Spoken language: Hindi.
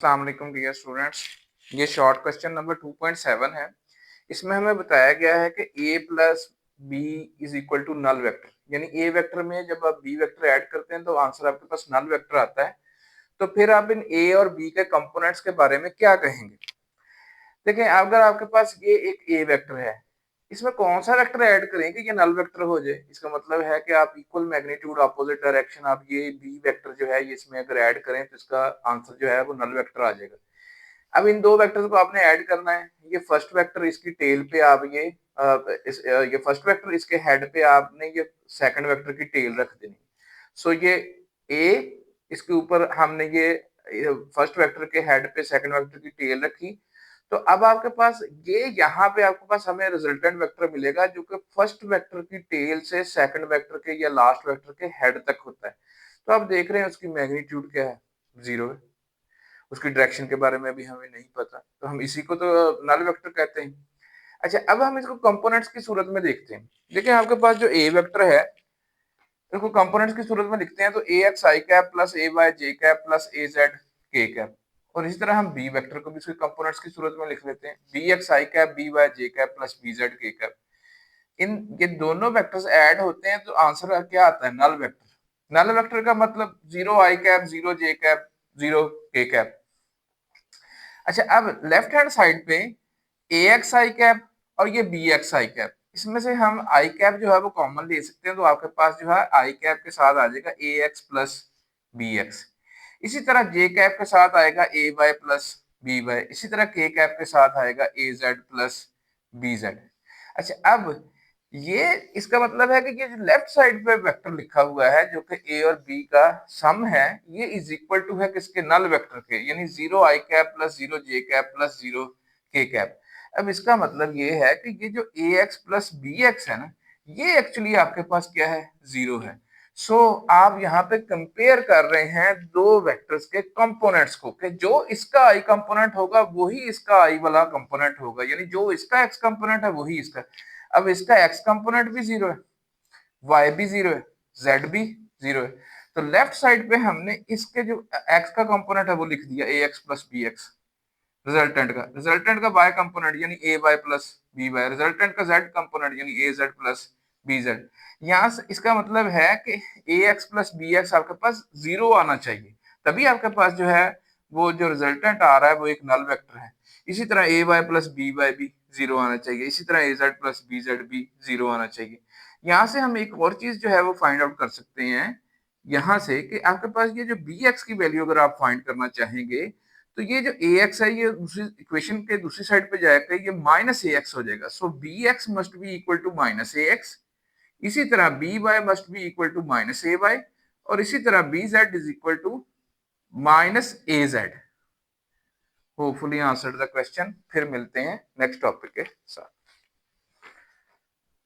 अस्सलाम वालेकुम डियर स्टूडेंट्स। ये शॉर्ट क्वेश्चन नंबर 2.7 है। इसमें हमें बताया गया है कि a plus B is equal to null vector, यानी a वेक्टर में जब आप b वेक्टर ऐड करते हैं तो आंसर आपके पास नल वेक्टर आता है। तो फिर आप इन a और b के कंपोनेंट्स के बारे में क्या कहेंगे? देखें, अगर आपके पास ये एक a वेक्टर है, इसमें कौन सा वेक्टर ऐड करें कि ये नल वेक्टर हो जाए? इसका मतलब है कि आप इक्वल मैग्नीट्यूड अपोजिट डायरेक्शन आप ये b वेक्टर जो है ये इसमें अगर ऐड करें तो इसका आंसर जो है वो नल वेक्टर आ जाएगा। अब इन दो वेक्टर्स को आपने ऐड करना है। ये फर्स्ट वेक्टर इसकी टेल पे आप ये फर्स्ट वेक्टर इसके हेड पे आपने ये सेकंड वेक्टर की टेल रख देनी। सो ये ए, इसके ऊपर हमने ये फर्स्ट वेक्टर के हेड पे सेकंड वेक्टर की टेल रखी। तो अब आपके पास ये यहाँ पे आपके पास हमें रिजल्टेंट वेक्टर मिलेगा जो कि फर्स्ट वेक्टर की टेल से सेकंड वेक्टर के या लास्ट वेक्टर के हेड तक होता है। तो आप देख रहे हैं उसकी मैग्नीट्यूड क्या है, 0 है। उसकी डायरेक्शन के बारे में भी हमें नहीं पता, तो हम इसी को तो नल वेक्टर कहते हैं। अच्छा, अब हम इसको कंपोनेंट्स की सूरत में देखते हैं। देखिए, आपके पास जो ए वेक्टर है इसको कंपोनेंट्स की सूरत में लिखते हैं तो ए एक्स आई कैप प्लस ए वाई जे कैप प्लस ए जेड के कैप। और इसी तरह हम बी वेक्टर को भी इसके कंपोनेंट्स की सूरत में लिख लेते हैं, बी एक्स आई कैप बी वाई जे कैप प्लस बी जेड के कैप। इन ये दोनों वेक्टर्स ऐड होते हैं तो आंसर क्या आता है? Null vector. नल वेक्टर का मतलब 0 आई कैप 0 जे कैप 0 के कैप। अच्छा, अब लेफ्ट हैंड साइड पे ए एक्स आई कैप और ये बी एक्स आई कैप, इसमें से हम आई कैप जो है वो कॉमन ले सकते हैं। तो आपके पास जो है आई कैप के साथ आ जाएगा ए एक्स प्लस बी एक्स। इसी तरह जे कैप के साथ आएगा ए वाई प्लस बी वाई। इसी तरह के कैप के साथ आएगा ए जेड प्लस बी जेड। अच्छा, अब ये इसका मतलब है कि ये जो लेफ्ट साइड पे वेक्टर लिखा हुआ है जो कि ए और बी का सम है, ये इज इक्वल टू है किसके? नल वेक्टर के, यानी 0 आई कैप प्लस 0 जे कैप प्लस 0 के कैप। अब इसका मतलब ये है कि ये जो ए एक्स प्लस बी एक्स है ना, ये एक्चुअली आपके पास क्या है? 0 है। सो आप यहाँ पे कंपेयर कर रहे हैं दो वेक्टर्स के कंपोनेंट्स को कि जो इसका आई कंपोनेंट होगा वही इसका आई वाला कंपोनेंट होगा, यानी जो इसका एक्स कंपोनेंट है वही इसका। अब इसका एक्स कंपोनेंट भी 0 है, वाई भी 0 है, जेड भी 0 है। तो लेफ्ट साइड पे हमने इसके जो एक्स का कंपोनेंट है वो लिख दिया A X plus B X. Resultant का वाई कंपोनेंट यानी A Y plus B Y. Resultant का जेड कंपोनेंट यानी A Z plus B Z. यहाँ से इसका मतलब है कि A X plus B X आपके पास 0 आना चाहिए, तभी आपके पास जो है वो जो रिजल्टेंट आ रहा है वो एक नल वेक्टर है। इसी तरह ए वाई प्लस बी वाई भी 0 आना चाहिए। इसी तरह ए जेड प्लस बी जेड भी 0 आना चाहिए। यहाँ से हम एक और चीज जो है वो फाइंड आउट कर सकते हैं यहाँ से कि आपके पास ये जो बी एक्स की वैल्यू अगर आप फाइंड करना चाहेंगे तो ये जो ए एक्स है ये दूसरी इक्वेशन के दूसरी साइड पे जाएगा, ये माइनस ए एक्स हो जाएगा। So B X must be equal to minus A X. इसी तरह B Y must be equal to minus A Y. और इसी तरह B Z is equal to minus A Z. Hopefully answered the question. फिर मिलते हैं नेक्स्ट टॉपिक के साथ।